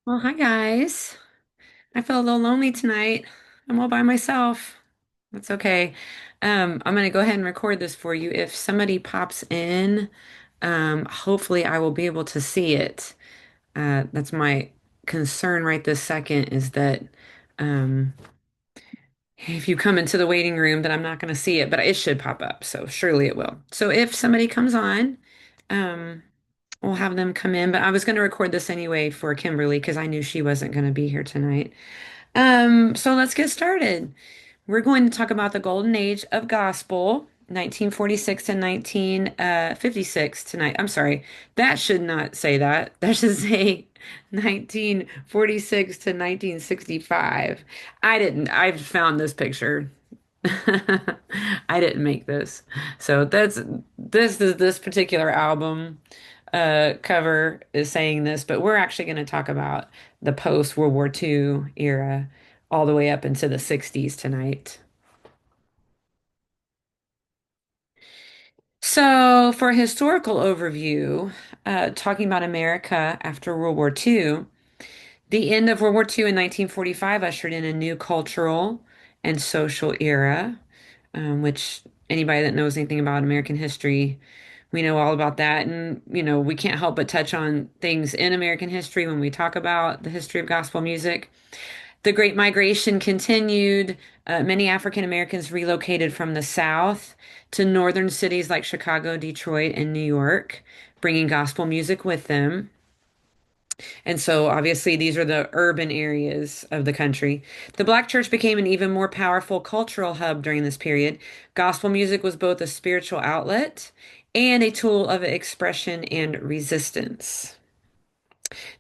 Well, hi guys. I feel a little lonely tonight. I'm all by myself. That's okay. I'm gonna go ahead and record this for you. If somebody pops in, hopefully I will be able to see it. That's my concern right this second is that um, if you come into the waiting room, that I'm not gonna see it, but it should pop up, so surely it will. So if somebody comes on, um, we'll have them come in. But I was gonna record this anyway for Kimberly because I knew she wasn't gonna be here tonight. So let's get started. We're going to talk about the golden age of gospel, 1946 to 1956 tonight. I'm sorry, that should not say that. That should say 1946 to 1965. I found this picture. I didn't make this. So this particular album cover is saying this, but we're actually going to talk about the post World War II era all the way up into the 60s tonight. So, for a historical overview, talking about America after World War II, the end of World War II in 1945 ushered in a new cultural and social era, which anybody that knows anything about American history, we know all about that. And, we can't help but touch on things in American history when we talk about the history of gospel music. The Great Migration continued. Many African Americans relocated from the South to northern cities like Chicago, Detroit, and New York, bringing gospel music with them. And so, obviously, these are the urban areas of the country. The Black church became an even more powerful cultural hub during this period. Gospel music was both a spiritual outlet and a tool of expression and resistance.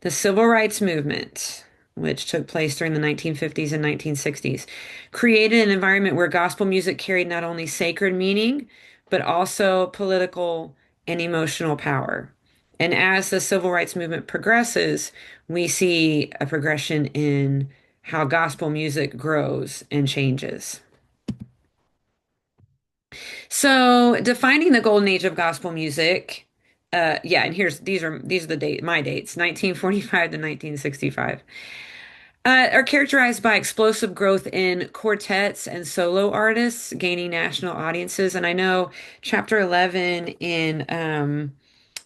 The Civil Rights Movement, which took place during the 1950s and 1960s, created an environment where gospel music carried not only sacred meaning, but also political and emotional power. And as the civil rights movement progresses, we see a progression in how gospel music grows and changes. So, defining the golden age of gospel music, yeah, and these are my dates, 1945 to 1965. Are characterized by explosive growth in quartets and solo artists gaining national audiences. And I know chapter 11 in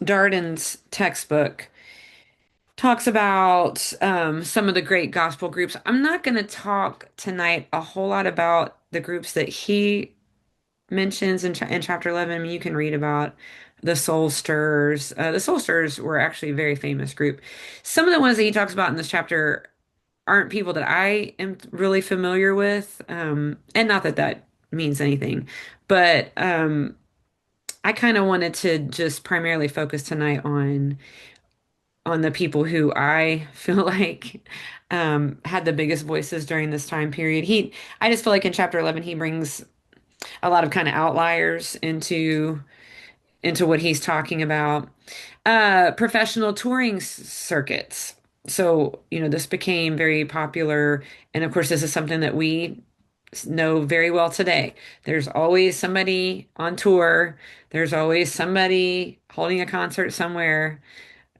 Darden's textbook talks about some of the great gospel groups. I'm not going to talk tonight a whole lot about the groups that he mentions in chapter 11. I mean, you can read about the Soul Stirrers. The Soul Stirrers were actually a very famous group. Some of the ones that he talks about in this chapter aren't people that I am really familiar with. And not that that means anything, but I kind of wanted to just primarily focus tonight on the people who I feel like had the biggest voices during this time period. I just feel like in chapter 11 he brings a lot of kind of outliers into what he's talking about. Professional touring circuits. So, this became very popular. And of course, this is something that we know very well today. There's always somebody on tour, there's always somebody holding a concert somewhere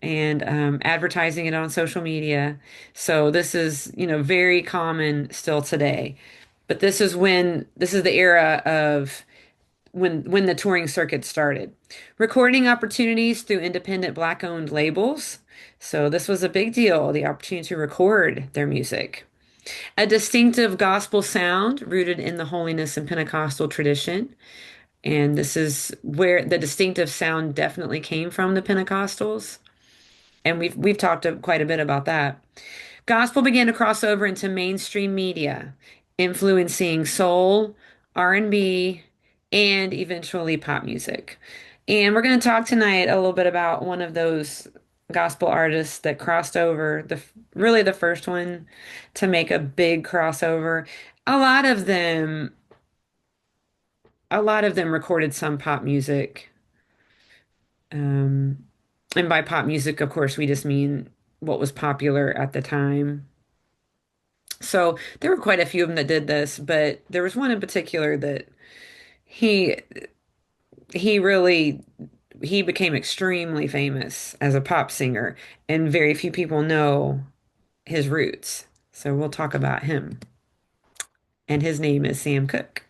and advertising it on social media. So, this is, very common still today. But this is the era of when the touring circuit started. Recording opportunities through independent black-owned labels. So this was a big deal, the opportunity to record their music. A distinctive gospel sound rooted in the holiness and Pentecostal tradition. And this is where the distinctive sound definitely came from the Pentecostals. And we've talked quite a bit about that. Gospel began to cross over into mainstream media, influencing soul, R&B, and eventually pop music. And we're going to talk tonight a little bit about one of those gospel artists that crossed over, really the first one to make a big crossover. A lot of them, a lot of them recorded some pop music. Um, and by pop music, of course, we just mean what was popular at the time. So there were quite a few of them that did this, but there was one in particular that he he really he became extremely famous as a pop singer, and very few people know. his roots. So we'll talk about him. And his name is Sam Cooke.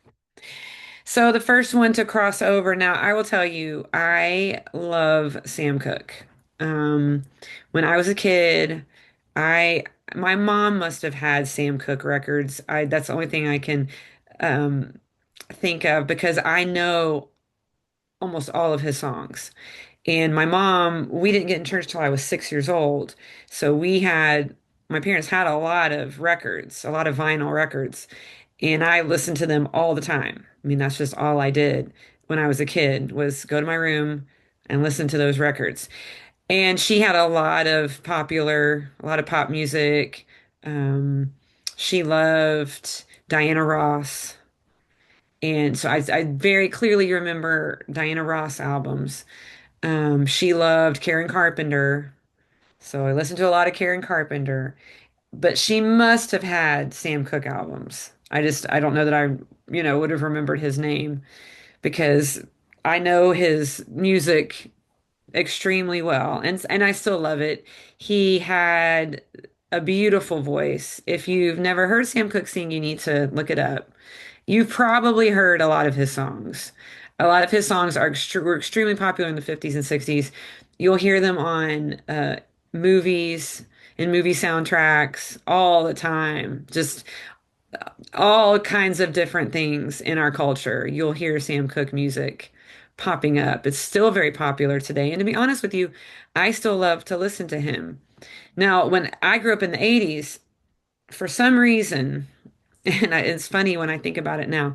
So the first one to cross over. Now, I will tell you, I love Sam Cooke. Um, when I was a kid, I my mom must have had Sam Cooke records. That's the only thing I can um, think of because I know almost all of his songs. And my mom, we didn't get in church till I was 6 years old. So my parents had a lot of records, a lot of vinyl records, and I listened to them all the time. I mean, that's just all I did when I was a kid was go to my room and listen to those records. And she had a lot of pop music. Um, she loved Diana Ross. And so I very clearly remember Diana Ross albums. She loved Karen Carpenter. So I listened to a lot of Karen Carpenter, but she must have had Sam Cooke albums. I don't know that I would have remembered his name because I know his music extremely well and I still love it. He had a beautiful voice. If you've never heard Sam Cooke sing, you need to look it up. You've probably heard a lot of his songs. A lot of his songs were extremely popular in the 50s and 60s. You'll hear them on movies and movie soundtracks all the time. Just all kinds of different things in our culture. You'll hear Sam Cooke music popping up. It's still very popular today. And to be honest with you, I still love to listen to him. Now, when I grew up in the 80s, for some reason, it's funny when I think about it now,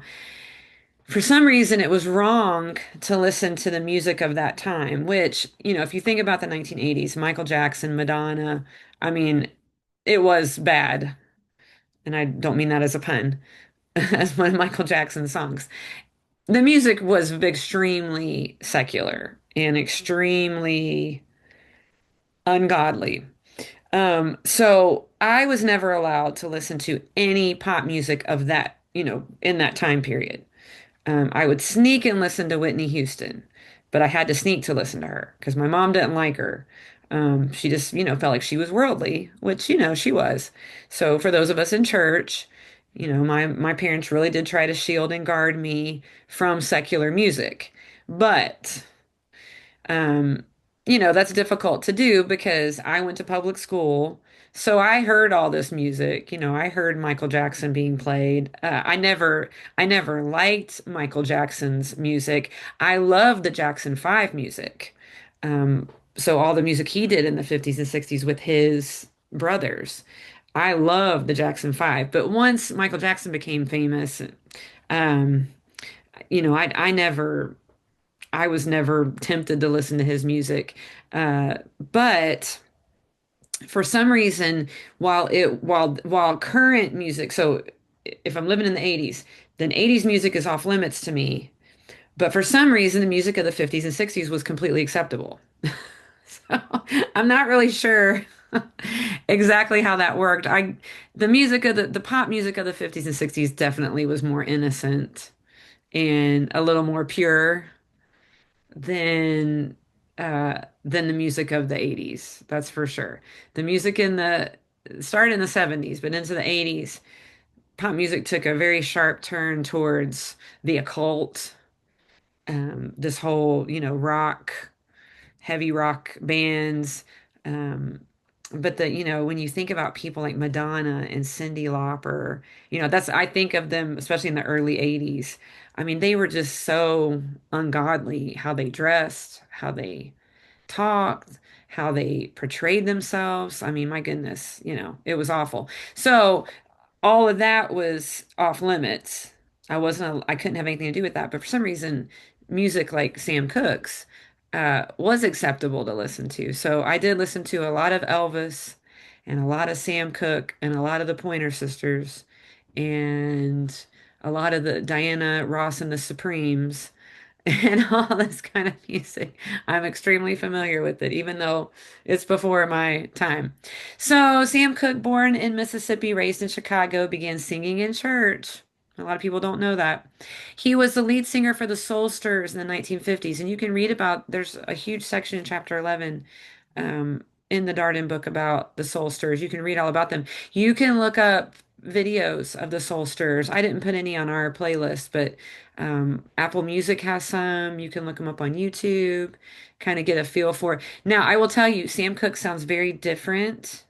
for some reason it was wrong to listen to the music of that time, which, if you think about the 1980s, Michael Jackson, Madonna, I mean, it was bad. And I don't mean that as a pun, as one of Michael Jackson's songs. The music was extremely secular and extremely ungodly. So I was never allowed to listen to any pop music of that, in that time period. I would sneak and listen to Whitney Houston, but I had to sneak to listen to her because my mom didn't like her. She just, felt like she was worldly, which, she was. So for those of us in church, my parents really did try to shield and guard me from secular music. But um, that's difficult to do because I went to public school. So I heard all this music. I heard Michael Jackson being played. I never liked Michael Jackson's music. I loved the Jackson 5 music. Um, so all the music he did in the 50s and 60s with his brothers. I love the Jackson 5. But once Michael Jackson became famous, um, I was never tempted to listen to his music. But for some reason, while current music, so if I'm living in the 80s, then 80s music is off limits to me. But for some reason, the music of the 50s and 60s was completely acceptable. So I'm not really sure exactly how that worked. The pop music of the 50s and 60s definitely was more innocent and a little more pure than the music of the 80s. That's for sure. The music in the started in the 70s, but into the 80s, pop music took a very sharp turn towards the occult. This whole, heavy rock bands. Um, but when you think about people like Madonna and Cyndi Lauper, I think of them, especially in the early 80s. I mean, they were just so ungodly, how they dressed, how they talked, how they portrayed themselves. I mean, my goodness, it was awful. So all of that was off limits. I couldn't have anything to do with that. But for some reason, music like Sam Cooke's was acceptable to listen to. So I did listen to a lot of Elvis and a lot of Sam Cooke and a lot of the Pointer Sisters and a lot of the Diana Ross and the Supremes and all this kind of music. I'm extremely familiar with it, even though it's before my time. So, Sam Cooke, born in Mississippi, raised in Chicago, began singing in church. A lot of people don't know that. He was the lead singer for the Soul Stirrers in the 1950s, and you can read there's a huge section in chapter 11 in the Darden book about the Soul Stirrers. You can read all about them. You can look up videos of the Soul Stirrers. I didn't put any on our playlist, but Apple Music has some. You can look them up on YouTube, kind of get a feel for it. Now, I will tell you, Sam Cooke sounds very different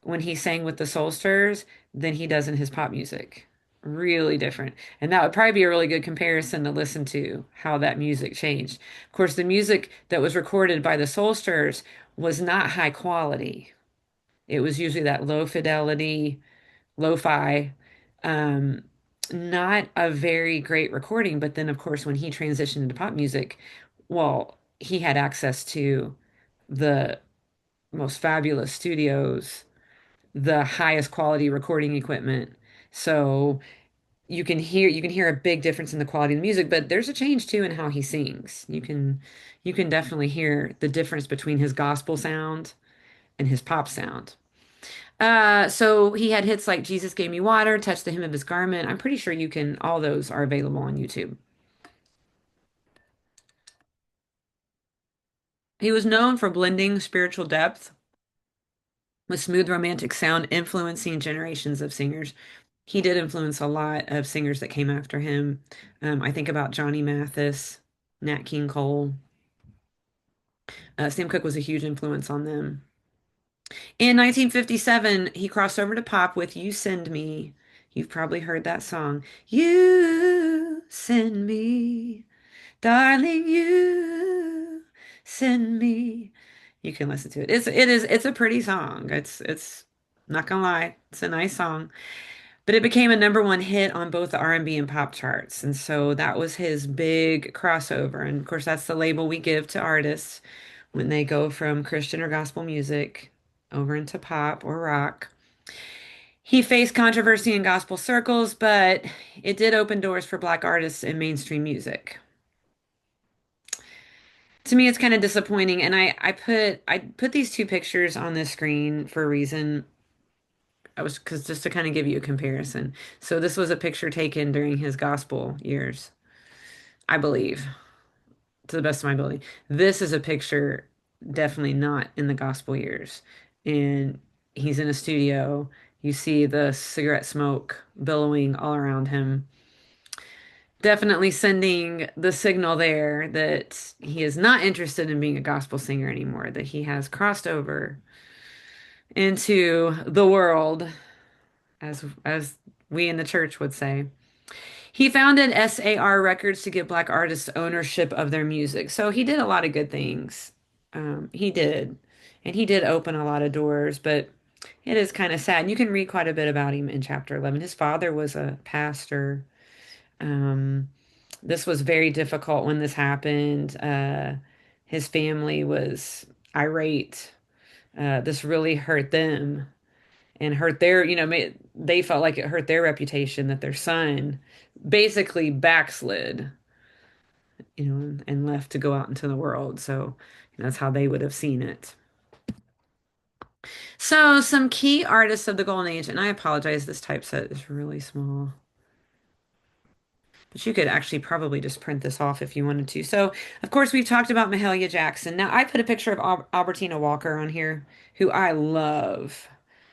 when he sang with the Soulsters than he does in his pop music. Really different. And that would probably be a really good comparison to listen to how that music changed. Of course, the music that was recorded by the Soulsters was not high quality. It was usually that low fidelity, lo-fi, um, not a very great recording. But then, of course, when he transitioned into pop music, well, he had access to the most fabulous studios, the highest quality recording equipment. So you can hear a big difference in the quality of the music, but there's a change too in how he sings. You can definitely hear the difference between his gospel sound and his pop sound. So he had hits like Jesus Gave Me Water, Touch the Hem of His Garment. I'm pretty sure you can, all those are available on YouTube. He was known for blending spiritual depth with smooth romantic sound, influencing generations of singers. He did influence a lot of singers that came after him. I think about Johnny Mathis, Nat King Cole. Sam Cooke was a huge influence on them. In 1957, he crossed over to pop with You Send Me. You've probably heard that song. You send me, darling, you send me. You can listen to it. It's a pretty song. It's not gonna lie, it's a nice song. But it became a number one hit on both the R&B and pop charts. And so that was his big crossover. And of course, that's the label we give to artists when they go from Christian or gospel music over into pop or rock. He faced controversy in gospel circles, but it did open doors for Black artists in mainstream music. To me, it's kind of disappointing. And I put these two pictures on the screen for a reason. I was because just to kind of give you a comparison. So this was a picture taken during his gospel years, I believe, to the best of my ability. This is a picture definitely not in the gospel years. And he's in a studio. You see the cigarette smoke billowing all around him. Definitely sending the signal there that he is not interested in being a gospel singer anymore, that he has crossed over into the world, as we in the church would say. He founded SAR Records to give Black artists ownership of their music. So he did a lot of good things. He did. And he did open a lot of doors, but it is kind of sad. You can read quite a bit about him in chapter 11. His father was a pastor. Um, this was very difficult when this happened. His family was irate. This really hurt them and hurt their, they felt like it hurt their reputation that their son basically backslid, and left to go out into the world. So that's how they would have seen it. So some key artists of the Golden Age, and I apologize, this typeset is really small. But you could actually probably just print this off if you wanted to. So, of course, we've talked about Mahalia Jackson. Now, I put a picture of Albertina Walker on here, who I love.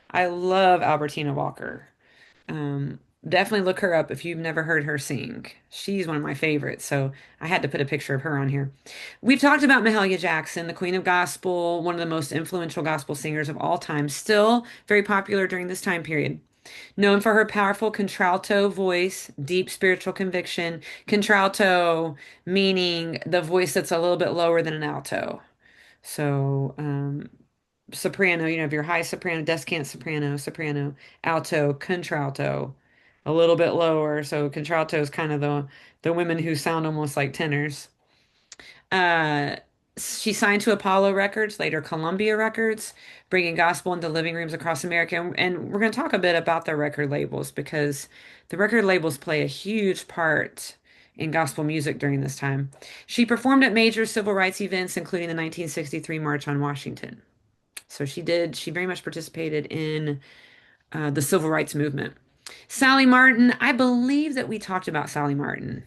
I love Albertina Walker. Um, Definitely look her up if you've never heard her sing. She's one of my favorites, so I had to put a picture of her on here. We've talked about Mahalia Jackson, the Queen of Gospel, one of the most influential gospel singers of all time, still very popular during this time period. Known for her powerful contralto voice, deep spiritual conviction. Contralto meaning the voice that's a little bit lower than an alto. So, soprano, if you're high soprano, descant soprano, soprano, alto, contralto, a little bit lower. So contralto is kind of the women who sound almost like tenors. Uh, she signed to Apollo Records, later Columbia Records, bringing gospel into living rooms across America. And we're going to talk a bit about the record labels because the record labels play a huge part in gospel music during this time. She performed at major civil rights events, including the 1963 March on Washington. So she very much participated in the civil rights movement. Sally Martin, I believe that we talked about Sally Martin.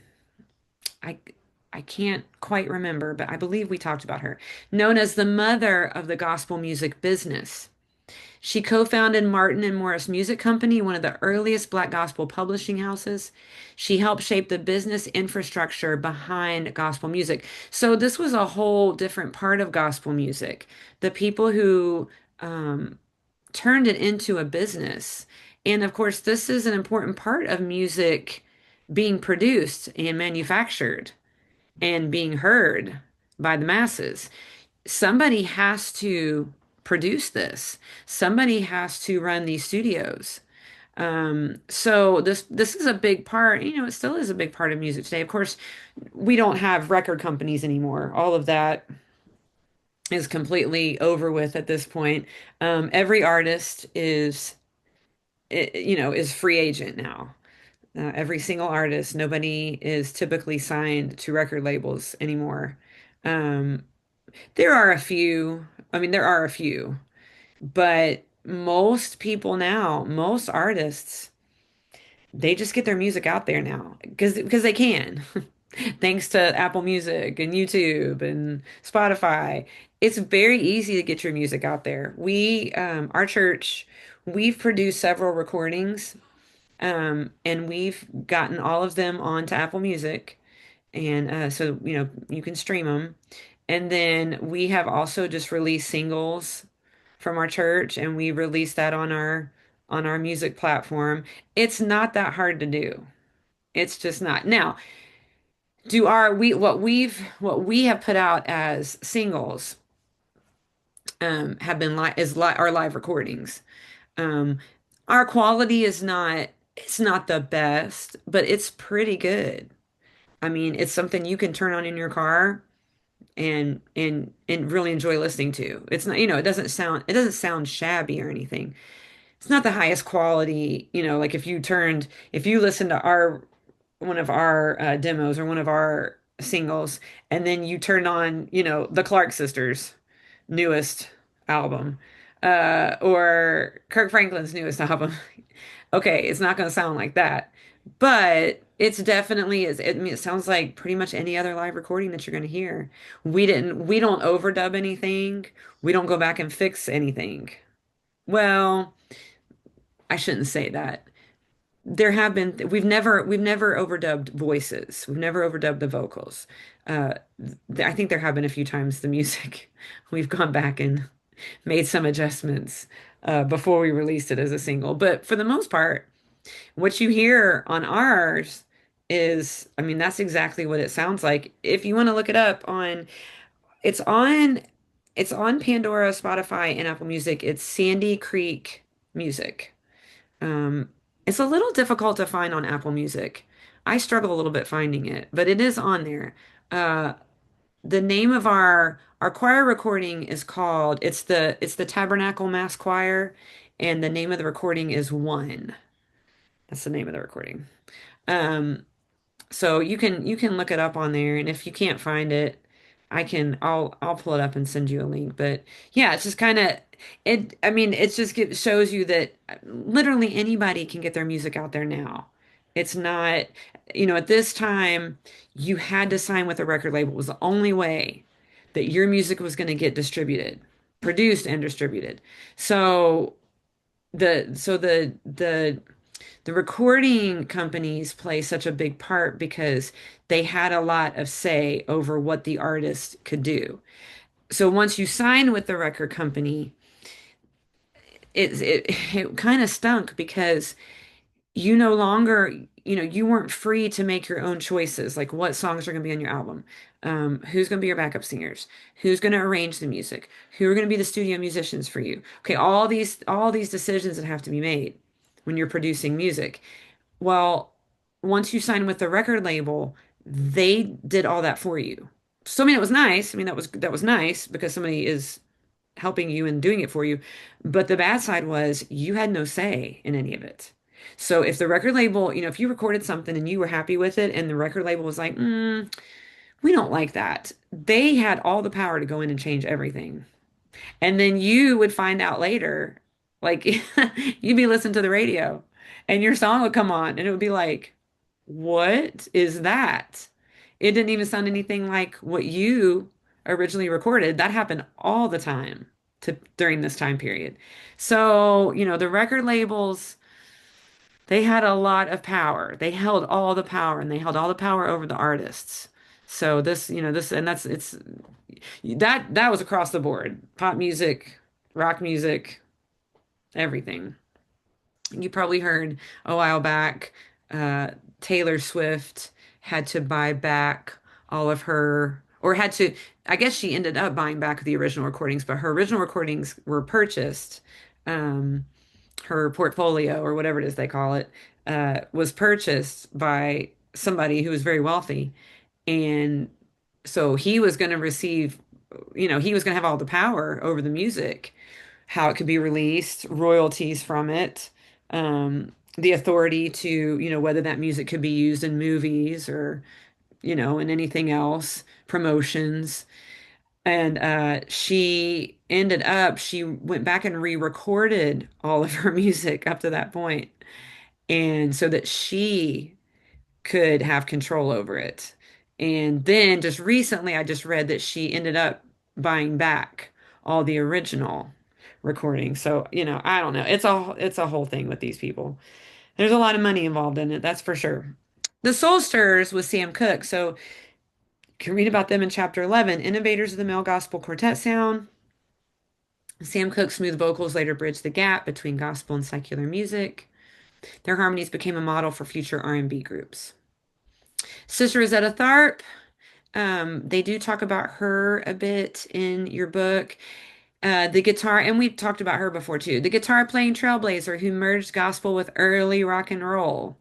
I I can't quite remember, but I believe we talked about her, known as the mother of the gospel music business. She co-founded Martin and Morris Music Company, one of the earliest Black gospel publishing houses. She helped shape the business infrastructure behind gospel music. So this was a whole different part of gospel music. The people who um, turned it into a business. And of course, this is an important part of music being produced and manufactured and being heard by the masses. Somebody has to produce this. Somebody has to run these studios. So this is a big part, you know, it still is a big part of music today. Of course, we don't have record companies anymore. All of that is completely over with at this point. Every artist is, you know, is free agent now. Every single artist, nobody is typically signed to record labels anymore. Um, there are a few, I mean, there are a few, but most people now, most artists, they just get their music out there now because they can. Thanks to Apple Music and YouTube and Spotify. It's very easy to get your music out there. Our church, we've produced several recordings, and we've gotten all of them onto Apple Music. And so, you know, you can stream them. And then we have also just released singles from our church, and we released that on our music platform. It's not that hard to do. It's just not. Now, do our we what we have put out as singles have been our live recordings. Um our quality is not, it's not the best, but it's pretty good. I mean, it's something you can turn on in your car and really enjoy listening to. It's not, you know, it doesn't sound shabby or anything. It's not the highest quality, you know, like if you listen to our one of our demos or one of our singles, and then you turn on, you know, the Clark Sisters' newest album, or Kirk Franklin's newest album. Okay, it's not going to sound like that, but it's definitely is. I mean, it sounds like pretty much any other live recording that you're going to hear. We don't overdub anything. We don't go back and fix anything. Well, I shouldn't say that. There have been we've never overdubbed voices. We've never overdubbed the vocals. I think there have been a few times the music we've gone back and made some adjustments before we released it as a single. But for the most part, what you hear on ours is, I mean, that's exactly what it sounds like. If you want to look it up on, it's on, it's on Pandora, Spotify, and Apple Music. It's Sandy Creek Music. Um, it's a little difficult to find on Apple Music. I struggle a little bit finding it, but it is on there. Uh, the name of our choir recording is called, it's the Tabernacle Mass Choir, and the name of the recording is One. That's the name of the recording. Um, so you can look it up on there, and if you can't find it, I'll pull it up and send you a link. But yeah, it's just kind of it. I mean, shows you that literally anybody can get their music out there now. It's not, you know, at this time you had to sign with a record label. It was the only way that your music was going to get distributed, produced and distributed. So the recording companies play such a big part because they had a lot of say over what the artist could do. So once you sign with the record company, it kind of stunk because you no longer, you know, you weren't free to make your own choices, like what songs are going to be on your album, who's going to be your backup singers, who's going to arrange the music, who are going to be the studio musicians for you. Okay, all these decisions that have to be made when you're producing music. Well, once you sign with the record label, they did all that for you. So I mean, it was nice. I mean, that was nice because somebody is helping you and doing it for you. But the bad side was you had no say in any of it. So if the record label, you know, if you recorded something and you were happy with it and the record label was like, we don't like that, they had all the power to go in and change everything. And then you would find out later, like you'd be listening to the radio and your song would come on and it would be like, what is that? it didn't even sound anything like what you originally recorded. That happened all the time during this time period. So, the record labels, they had a lot of power. They held all the power and they held all the power over the artists. So and that was across the board. Pop music, rock music, everything. You probably heard a while back, uh, Taylor Swift had to buy back all of her, or had to, I guess she ended up buying back the original recordings, but her original recordings were purchased. Um, Her portfolio, or whatever it is they call it, was purchased by somebody who was very wealthy. And so he was going to receive, he was going to have all the power over the music, how it could be released, royalties from it, the authority to, whether that music could be used in movies or, in anything else, promotions. And she went back and re-recorded all of her music up to that point, and so that she could have control over it. And then just recently, I just read that she ended up buying back all the original recordings. So, I don't know. It's a whole thing with these people. There's a lot of money involved in it, that's for sure. The Soul Stirrers was Sam Cooke. So you can read about them in chapter 11. Innovators of the male gospel quartet sound. Sam Cooke's smooth vocals later bridged the gap between gospel and secular music. Their harmonies became a model for future R&B groups. Sister Rosetta Tharpe, they do talk about her a bit in your book. The guitar, and we've talked about her before too, the guitar playing trailblazer who merged gospel with early rock and roll.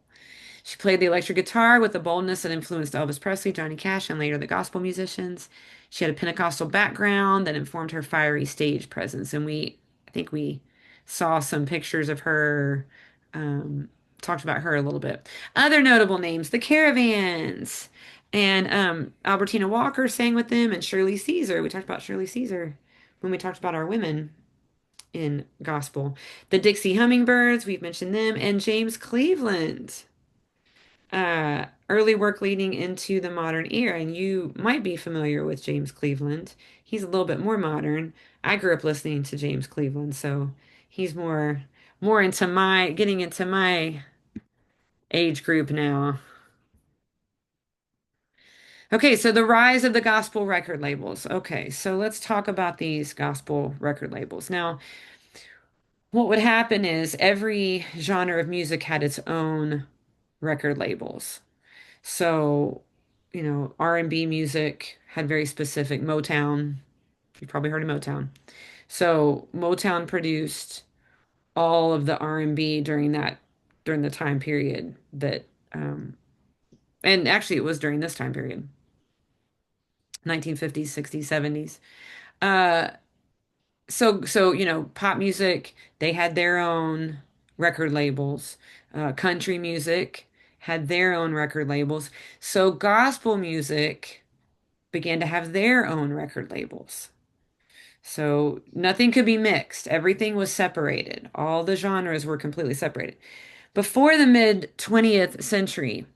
She played the electric guitar with a boldness that influenced Elvis Presley, Johnny Cash, and later the gospel musicians. She had a Pentecostal background that informed her fiery stage presence. And I think we saw some pictures of her, um, talked about her a little bit. Other notable names, the Caravans. And Albertina Walker sang with them, and Shirley Caesar. We talked about Shirley Caesar when we talked about our women in gospel. The Dixie Hummingbirds, we've mentioned them, and James Cleveland, early work leading into the modern era. And you might be familiar with James Cleveland. He's a little bit more modern. I grew up listening to James Cleveland, so he's more into my getting into my age group now. Okay, so the rise of the gospel record labels. Okay, so let's talk about these gospel record labels. Now, what would happen is every genre of music had its own record labels. So, R&B music had very specific Motown. You've probably heard of Motown. So, Motown produced all of the R&B during the time period that and actually it was during this time period, 1950s, 60s, 70s. Uh so, pop music, they had their own record labels. Country music had their own record labels. So, gospel music began to have their own record labels. So nothing could be mixed. Everything was separated. All the genres were completely separated. Before the mid 20th century,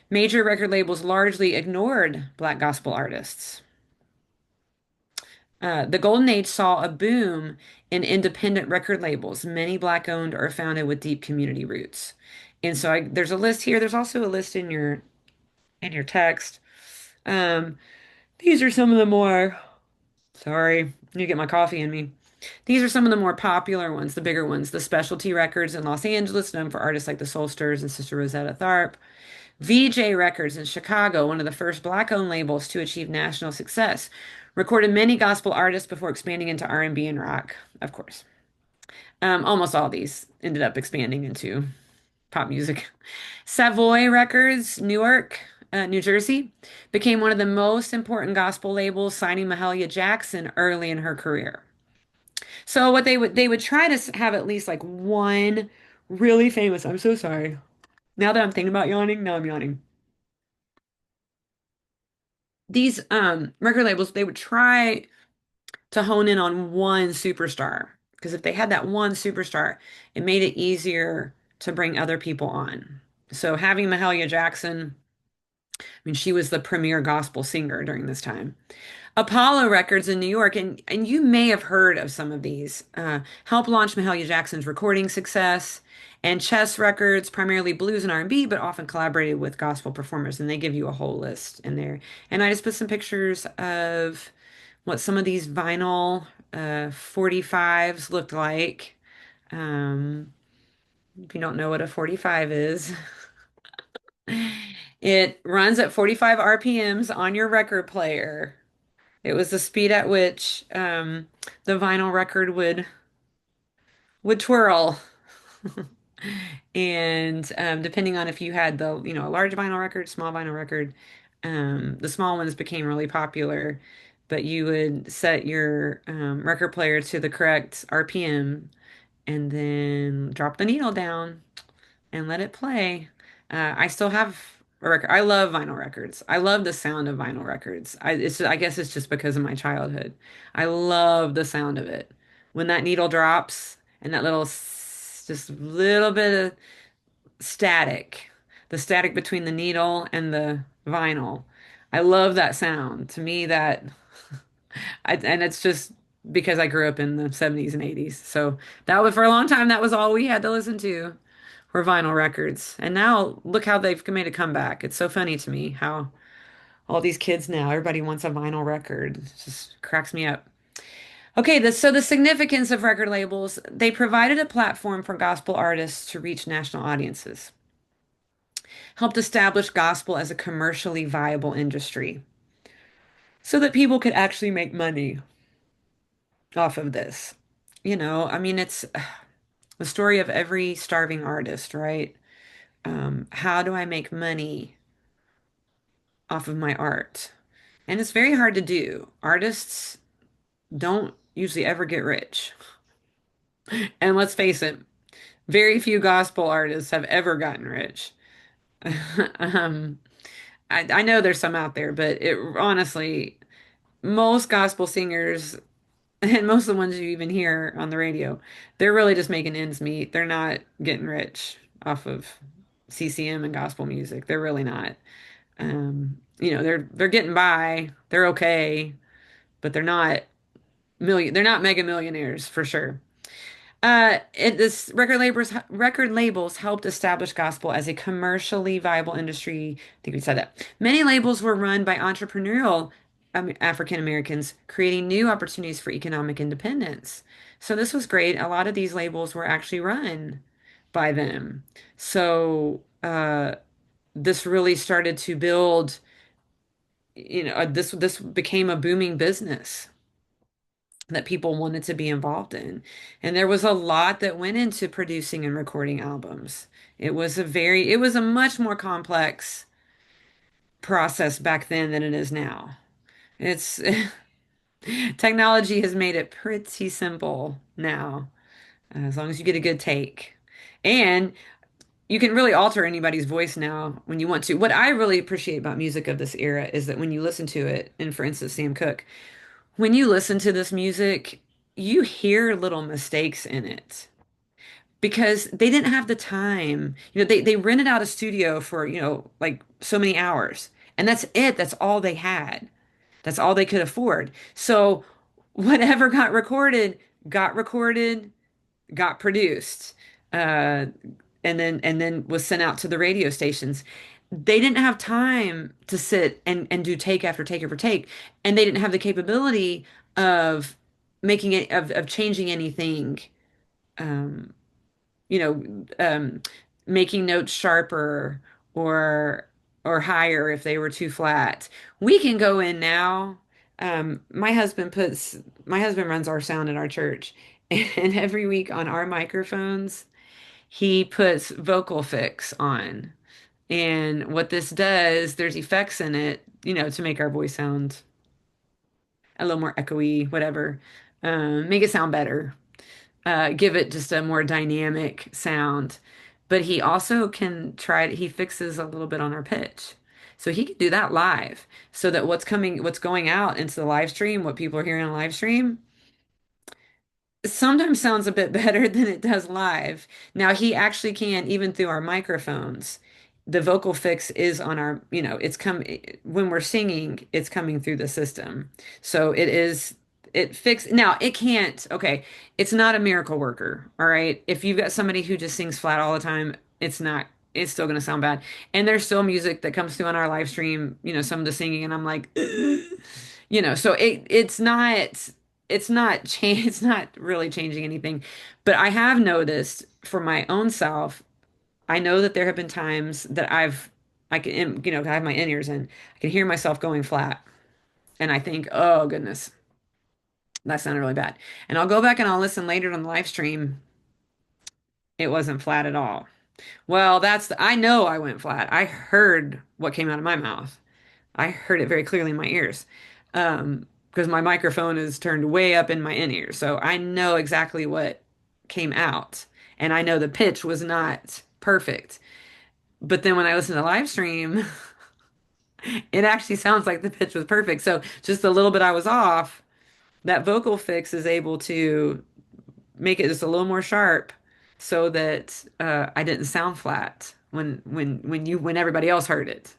major record labels largely ignored Black gospel artists. The Golden Age saw a boom in independent record labels, many Black owned or founded with deep community roots. And so there's a list here. There's also a list in your text. Um, these are some of the more, sorry, you get my coffee in me. These are some of the more popular ones, the bigger ones. The Specialty Records in Los Angeles, known for artists like the Soul Stirrers and Sister Rosetta Tharpe. VJ Records in Chicago, one of the first black-owned labels to achieve national success. Recorded many gospel artists before expanding into R&B and rock, of course. Almost all these ended up expanding into pop music. Savoy Records, Newark, New Jersey, became one of the most important gospel labels, signing Mahalia Jackson early in her career. So what they would try to have at least like one really famous. I'm so sorry. Now that I'm thinking about yawning, now I'm yawning. These record labels, they would try to hone in on one superstar, because if they had that one superstar, it made it easier to bring other people on. So having Mahalia Jackson mean, she was the premier gospel singer during this time. Apollo Records in New York, and you may have heard of some of these, helped launch Mahalia Jackson's recording success, and Chess Records, primarily blues and R&B, but often collaborated with gospel performers, and they give you a whole list in there. And I just put some pictures of what some of these vinyl 45s looked like. Um, if you don't know what a 45 is, it runs at 45 RPMs on your record player. It was the speed at which the vinyl record would twirl. And depending on if you had a large vinyl record, small vinyl record, the small ones became really popular, but you would set your record player to the correct RPM and then drop the needle down and let it play. I still have a record. I love vinyl records. I love the sound of vinyl records. I guess it's just because of my childhood. I love the sound of it. When that needle drops and that just little bit of static, the static between the needle and the vinyl. I love that sound. To me, and it's just because I grew up in the 70s and 80s. So that was for a long time, that was all we had to listen to were vinyl records. And now look how they've made a comeback. It's so funny to me how all these kids now, everybody wants a vinyl record. It just cracks me up. Okay, so the significance of record labels, they provided a platform for gospel artists to reach national audiences, helped establish gospel as a commercially viable industry so that people could actually make money off of this. I mean, it's the story of every starving artist, right? How do I make money off of my art? And it's very hard to do. Artists don't usually ever get rich. And let's face it, very few gospel artists have ever gotten rich. Um, I know there's some out there, but honestly, most gospel singers and most of the ones you even hear on the radio, they're really just making ends meet. They're not getting rich off of CCM and gospel music. They're really not. They're getting by. They're okay, but they're not mega millionaires for sure. This record labels helped establish gospel as a commercially viable industry. I think we said that. Many labels were run by entrepreneurial African Americans, creating new opportunities for economic independence. So this was great. A lot of these labels were actually run by them. So this really started to build, this became a booming business that people wanted to be involved in. And there was a lot that went into producing and recording albums. It was a much more complex process back then than it is now. It's technology has made it pretty simple now, as long as you get a good take. And you can really alter anybody's voice now when you want to. What I really appreciate about music of this era is that when you listen to it, and for instance, Sam Cooke, when you listen to this music, you hear little mistakes in it because they didn't have the time. They rented out a studio for, like so many hours, and that's it. That's all they had. That's all they could afford. So whatever got recorded, got produced, uh, and then was sent out to the radio stations. They didn't have time to sit and do take after take after take, and they didn't have the capability of making it of changing anything, um, you know, um, making notes sharper or higher if they were too flat. We can go in now. My husband runs our sound in our church, and every week on our microphones, he puts vocal fix on. And what this does, there's effects in it, to make our voice sound a little more echoey, whatever. Make it sound better. Give it just a more dynamic sound. But he also he fixes a little bit on our pitch. So he can do that live so that what's going out into the live stream, what people are hearing on live stream, sometimes sounds a bit better than it does live. Now he actually can, even through our microphones, the vocal fix is on our, when we're singing, it's coming through the system. So it fix now it can't, okay, it's not a miracle worker, all right? If you've got somebody who just sings flat all the time, it's still gonna sound bad. And there's still music that comes through on our live stream, some of the singing, and I'm like, so it's not really changing anything. But I have noticed for my own self, I know that there have been times that I can, I have my in-ears in. I can hear myself going flat. And I think, oh goodness, that sounded really bad. And I'll go back and I'll listen later on the live stream. It wasn't flat at all. Well, I know I went flat. I heard what came out of my mouth. I heard it very clearly in my ears. Because my microphone is turned way up in my in-ear. So I know exactly what came out. And I know the pitch was not perfect. But then when I listen to the live stream, it actually sounds like the pitch was perfect. So just a little bit I was off, that vocal fix is able to make it just a little more sharp so that I didn't sound flat when everybody else heard it.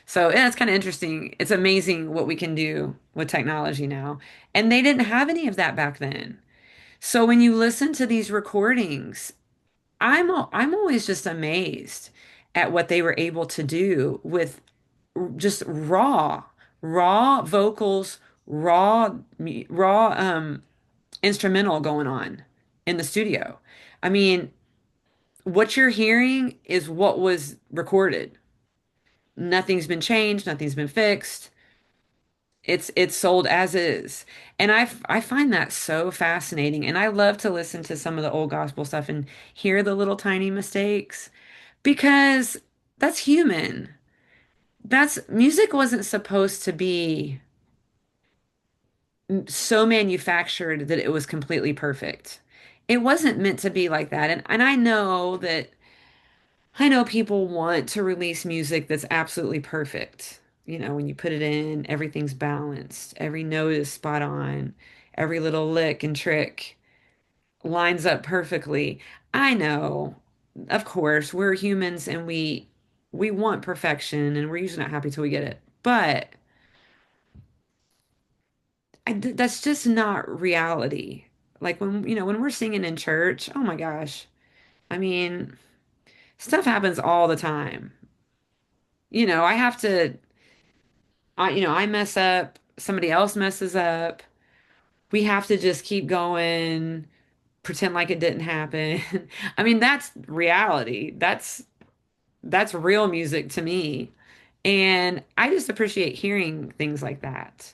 So yeah, it's kind of interesting. It's amazing what we can do with technology now. And they didn't have any of that back then. So when you listen to these recordings, I'm always just amazed at what they were able to do with just raw vocals, raw instrumental going on in the studio. I mean, what you're hearing is what was recorded. Nothing's been changed, nothing's been fixed. It's sold as is. And I find that so fascinating. And I love to listen to some of the old gospel stuff and hear the little tiny mistakes because that's human. That's music wasn't supposed to be so manufactured that it was completely perfect. It wasn't meant to be like that. And I know people want to release music that's absolutely perfect. When you put it in, everything's balanced, every note is spot on, every little lick and trick lines up perfectly. I know, of course, we're humans and we want perfection and we're usually not happy till we get it. But that's just not reality. Like when we're singing in church, oh my gosh. I mean, stuff happens all the time. I have to, I mess up, somebody else messes up. We have to just keep going, pretend like it didn't happen. I mean, that's reality. That's real music to me. And I just appreciate hearing things like that.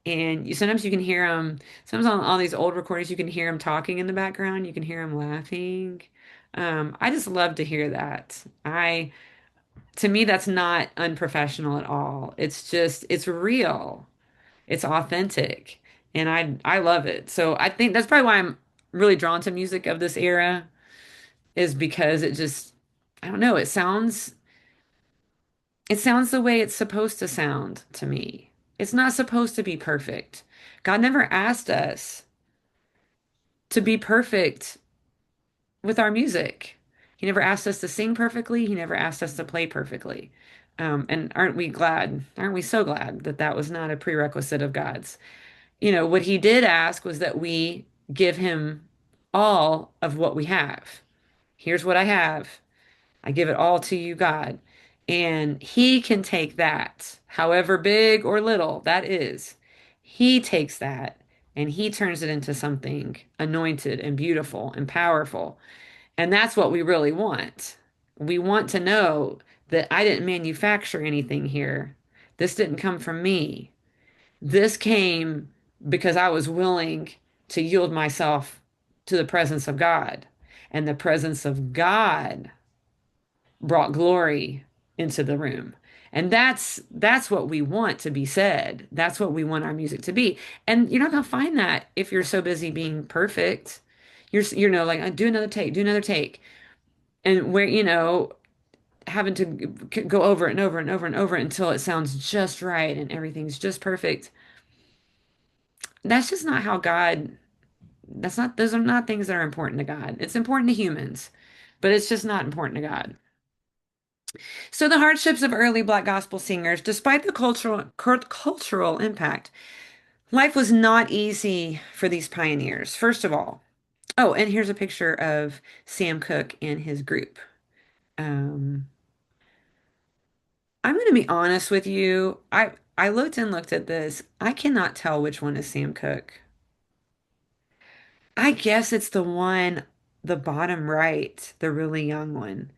And sometimes you can hear them, sometimes on all these old recordings, you can hear them talking in the background. You can hear them laughing. I just love to hear that. To me, that's not unprofessional at all. It's real. It's authentic. And I love it. So I think that's probably why I'm really drawn to music of this era is because I don't know, it sounds the way it's supposed to sound to me. It's not supposed to be perfect. God never asked us to be perfect with our music. He never asked us to sing perfectly. He never asked us to play perfectly. And aren't we glad? Aren't we so glad that that was not a prerequisite of God's? What he did ask was that we give him all of what we have. Here's what I have. I give it all to you, God. And he can take that, however big or little that is. He takes that and he turns it into something anointed and beautiful and powerful. And that's what we really want. We want to know that I didn't manufacture anything here. This didn't come from me. This came because I was willing to yield myself to the presence of God. And the presence of God brought glory into the room. And that's what we want to be said. That's what we want our music to be. And you're not going to find that if you're so busy being perfect. Like do another take, do another take. And where, having to go over it and over and over and over until it sounds just right and everything's just perfect. That's just not how God, those are not things that are important to God. It's important to humans, but it's just not important to God. So the hardships of early Black gospel singers, despite the cultural impact, life was not easy for these pioneers. First of all, oh, and here's a picture of Sam Cooke and his group. Um, I'm going to be honest with you. I looked and looked at this. I cannot tell which one is Sam Cooke. I guess it's the one, the bottom right, the really young one.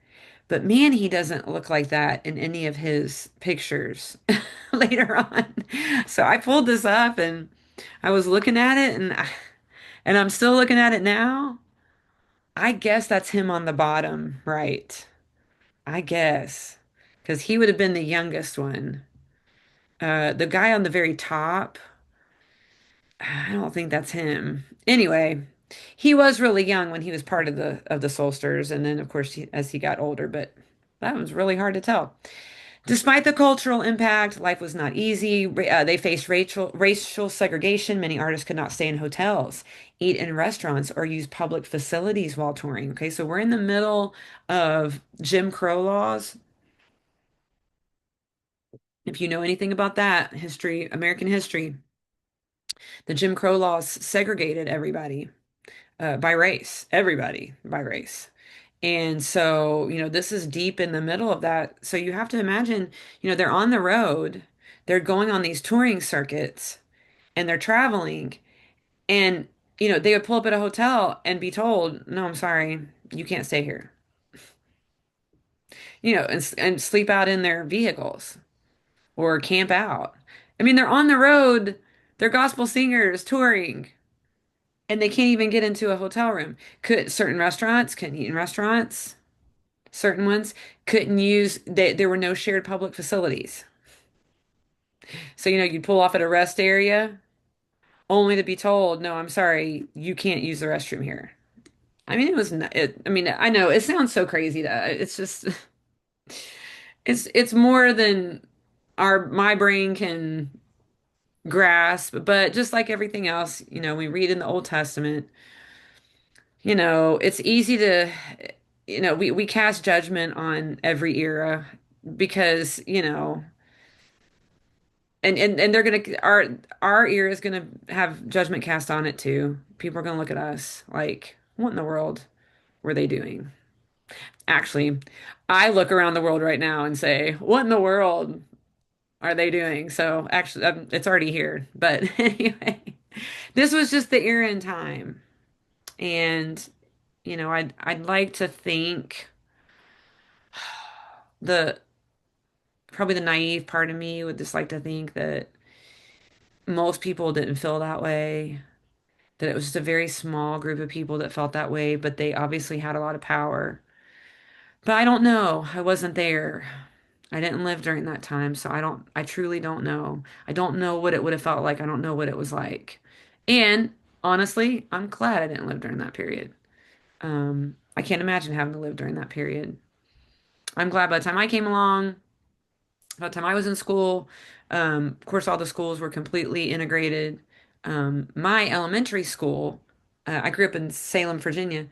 But man, he doesn't look like that in any of his pictures later on. So I pulled this up and I was looking at it and I'm still looking at it now. I guess that's him on the bottom right. I guess because he would have been the youngest one. The guy on the very top, I don't think that's him. Anyway, he was really young when he was part of the Soulsters, and then of course as he got older, but that was really hard to tell. Despite the cultural impact, life was not easy. They faced racial segregation. Many artists could not stay in hotels, eat in restaurants, or use public facilities while touring. Okay, so we're in the middle of Jim Crow laws. If you know anything about that history, American history, the Jim Crow laws segregated everybody by race, everybody by race. And so, this is deep in the middle of that. So you have to imagine, they're on the road, they're going on these touring circuits, and they're traveling. And, they would pull up at a hotel and be told, no, I'm sorry, you can't stay here, and sleep out in their vehicles or camp out. I mean, they're on the road, they're gospel singers touring, and they can't even get into a hotel room. Could certain restaurants couldn't eat in restaurants? Certain ones couldn't use, there were no shared public facilities. So, you'd pull off at a rest area only to be told, no, I'm sorry, you can't use the restroom here. I mean, I mean, I know it sounds so crazy it's just, it's more than my brain can grasp. But just like everything else, we read in the Old Testament, it's easy to, we cast judgment on every era because, and they're gonna our ear is gonna have judgment cast on it too. People are gonna look at us like, what in the world were they doing? Actually, I look around the world right now and say, what in the world are they doing? So actually, it's already here. But anyway, this was just the era in time, and I'd like to think the probably the naive part of me would just like to think that most people didn't feel that way, that it was just a very small group of people that felt that way, but they obviously had a lot of power. But I don't know. I wasn't there. I didn't live during that time, so I truly don't know. I don't know what it would have felt like. I don't know what it was like. And honestly, I'm glad I didn't live during that period. I can't imagine having to live during that period. I'm glad by the time I came along, by the time I was in school, of course, all the schools were completely integrated. My elementary school, I grew up in Salem, Virginia.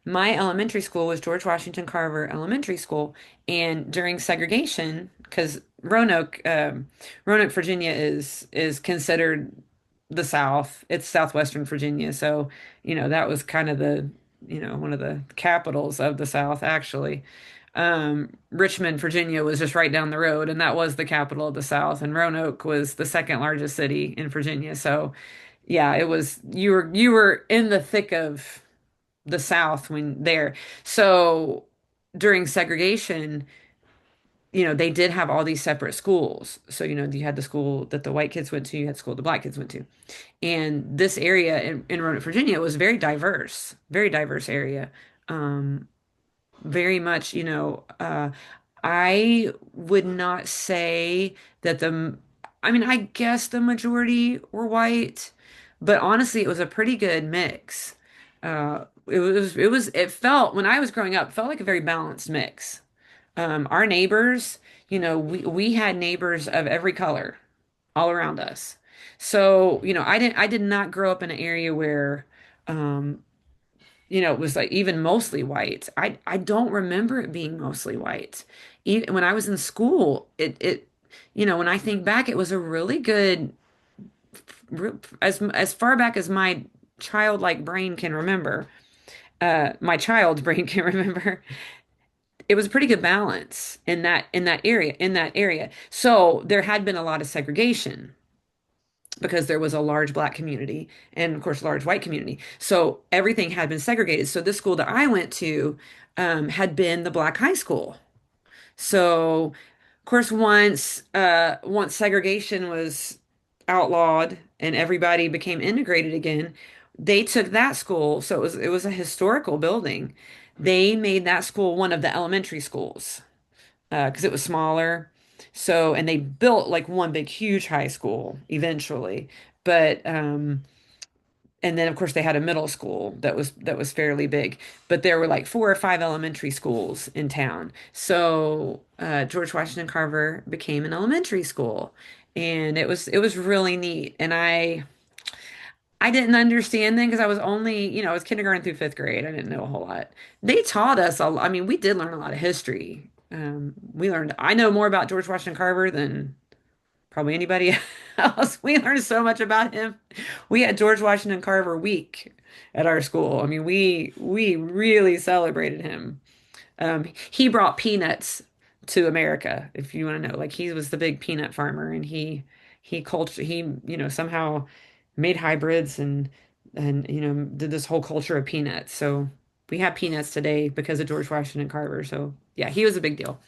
My elementary school was George Washington Carver Elementary School, and during segregation, because Roanoke, Virginia is considered the South. It's southwestern Virginia, so that was kind of one of the capitals of the South, actually. Richmond, Virginia was just right down the road, and that was the capital of the South. And Roanoke was the second largest city in Virginia. So, yeah, it was you were in the thick of the South when there. So during segregation, they did have all these separate schools. So, you had the school that the white kids went to, you had the school the black kids went to. And this area in Roanoke, Virginia was very diverse area. Um, Very much, I would not say that I mean, I guess the majority were white, but honestly, it was a pretty good mix. It felt, when I was growing up, it felt like a very balanced mix. Our neighbors, we had neighbors of every color all around us. So, I did not grow up in an area where, it was like even mostly white. I don't remember it being mostly white. Even when I was in school, when I think back, it was a really good, as far back as my childlike brain can remember, my child's brain can remember. It was a pretty good balance in that area. So there had been a lot of segregation because there was a large black community and of course large white community. So everything had been segregated. So this school that I went to had been the black high school. So of course once segregation was outlawed and everybody became integrated again, they took that school. So it was a historical building. They made that school one of the elementary schools because it was smaller. So, and they built like one big, huge high school eventually. But, and then of course they had a middle school that was fairly big. But there were like four or five elementary schools in town. So, George Washington Carver became an elementary school, and it was really neat. And I didn't understand then because I was only, I was kindergarten through fifth grade. I didn't know a whole lot. They taught us I mean, we did learn a lot of history. I know more about George Washington Carver than probably anybody else. We learned so much about him. We had George Washington Carver week at our school. I mean, we really celebrated him. He brought peanuts to America, if you want to know. Like he was the big peanut farmer, and he somehow made hybrids and did this whole culture of peanuts. So we have peanuts today because of George Washington Carver. So yeah, he was a big deal.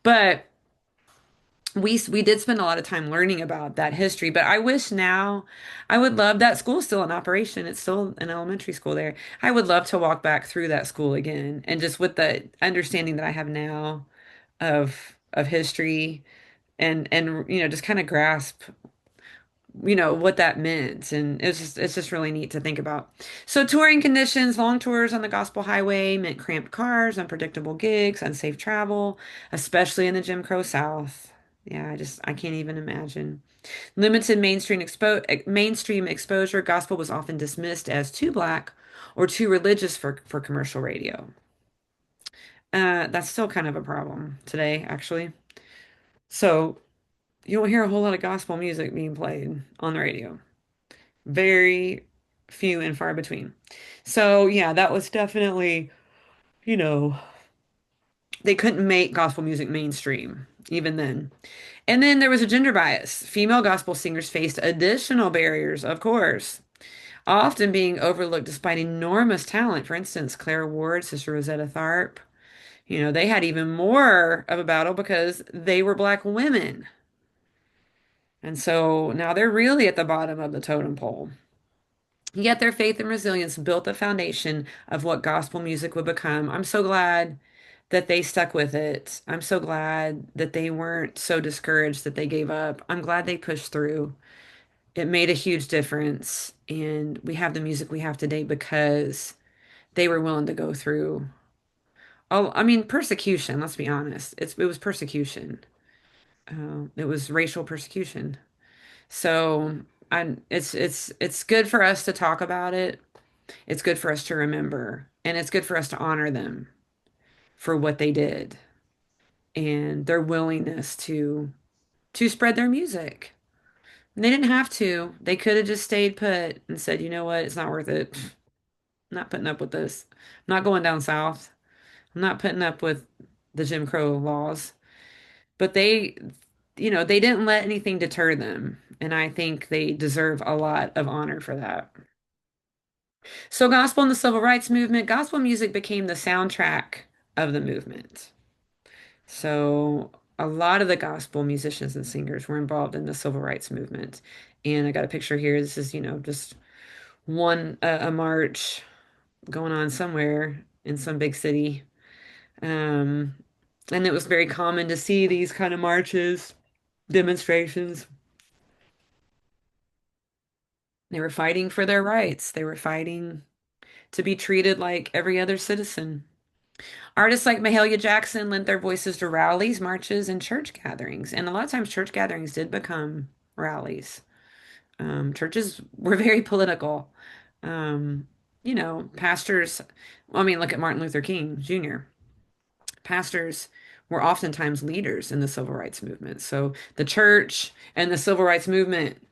But we did spend a lot of time learning about that history, but I wish now I would love that school's still in operation. It's still an elementary school there. I would love to walk back through that school again and just with the understanding that I have now of history and just kind of grasp what that meant. And it's just really neat to think about. So touring conditions, long tours on the Gospel Highway meant cramped cars, unpredictable gigs, unsafe travel, especially in the Jim Crow South. Yeah, I can't even imagine. Limited mainstream exposure, gospel was often dismissed as too black or too religious for commercial radio. That's still kind of a problem today, actually. So you don't hear a whole lot of gospel music being played on the radio. Very few and far between. So yeah, that was definitely, you know, they couldn't make gospel music mainstream even then. And then there was a gender bias. Female gospel singers faced additional barriers, of course, often being overlooked despite enormous talent. For instance, Claire Ward, Sister Rosetta Tharpe, they had even more of a battle because they were black women. And so now they're really at the bottom of the totem pole. Yet their faith and resilience built the foundation of what gospel music would become. I'm so glad that they stuck with it. I'm so glad that they weren't so discouraged that they gave up. I'm glad they pushed through. It made a huge difference. And we have the music we have today because they were willing to go through. Oh, I mean, persecution, let's be honest. It was persecution. It was racial persecution. So it's good for us to talk about it. It's good for us to remember, and it's good for us to honor them for what they did and their willingness to spread their music. And they didn't have to. They could have just stayed put and said, "You know what? It's not worth it. I'm not putting up with this. I'm not going down south. I'm not putting up with the Jim Crow laws." But they didn't let anything deter them, and I think they deserve a lot of honor for that. So, gospel and the civil rights movement, gospel music became the soundtrack of the movement. So, a lot of the gospel musicians and singers were involved in the civil rights movement. And I got a picture here. This is, just one a march going on somewhere in some big city. Um, and it was very common to see these kind of marches, demonstrations. They were fighting for their rights. They were fighting to be treated like every other citizen. Artists like Mahalia Jackson lent their voices to rallies, marches, and church gatherings. And a lot of times, church gatherings did become rallies. Churches were very political. Um, pastors, I mean, look at Martin Luther King Jr. Pastors were oftentimes leaders in the civil rights movement. So the church and the civil rights movement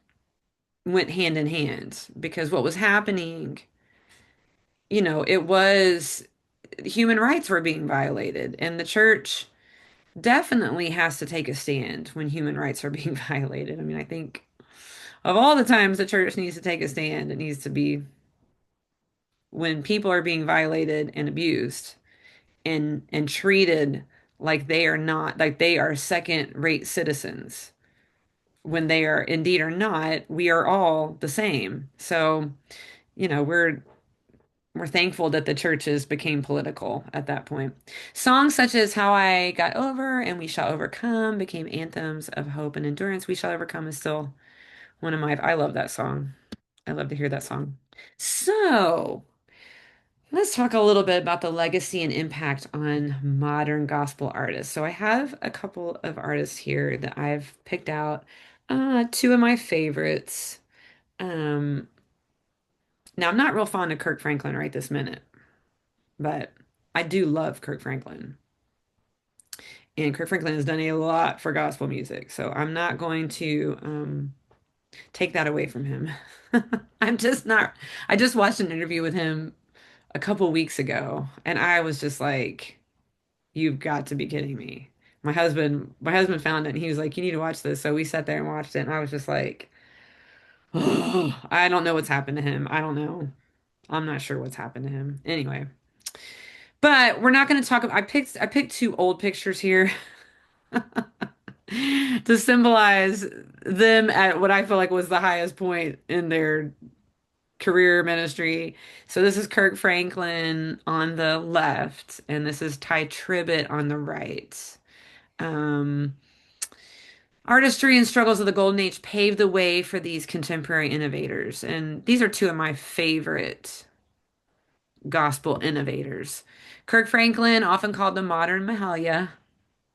went hand in hand because what was happening, it was human rights were being violated, and the church definitely has to take a stand when human rights are being violated. I mean, I think of all the times the church needs to take a stand, it needs to be when people are being violated and abused and treated like they are not, like they are second-rate citizens when they are indeed are not. We are all the same. So, we're thankful that the churches became political at that point. Songs such as How I Got Over and We Shall Overcome became anthems of hope and endurance. We Shall Overcome is still one of my, I love that song. I love to hear that song. So, let's talk a little bit about the legacy and impact on modern gospel artists. So I have a couple of artists here that I've picked out. Two of my favorites. Um, Now I'm not real fond of Kirk Franklin right this minute, but I do love Kirk Franklin. And Kirk Franklin has done a lot for gospel music, so I'm not going to take that away from him. I'm just not. I just watched an interview with him a couple weeks ago, and I was just like, "You've got to be kidding me." My husband found it, and he was like, "You need to watch this." So we sat there and watched it, and I was just like, "Oh, I don't know what's happened to him. I don't know. I'm not sure what's happened to him." Anyway, but we're not going to talk about. I picked two old pictures here to symbolize them at what I feel like was the highest point in their career ministry. So this is Kirk Franklin on the left, and this is Ty Tribbett on the right. Um, Artistry and struggles of the Golden Age paved the way for these contemporary innovators, and these are two of my favorite gospel innovators. Kirk Franklin, often called the modern Mahalia.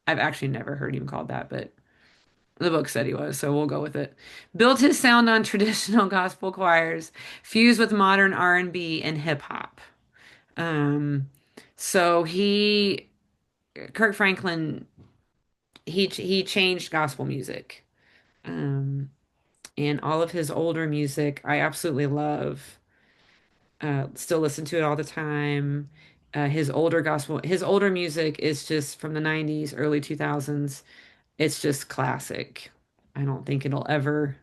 I've actually never heard him called that, but the book said he was, so we'll go with it. Built his sound on traditional gospel choirs, fused with modern R&B and hip hop. Um, so Kirk Franklin, he changed gospel music. Um, and all of his older music, I absolutely love. Still listen to it all the time. His older music is just from the 90s, early 2000s. It's just classic. I don't think it'll ever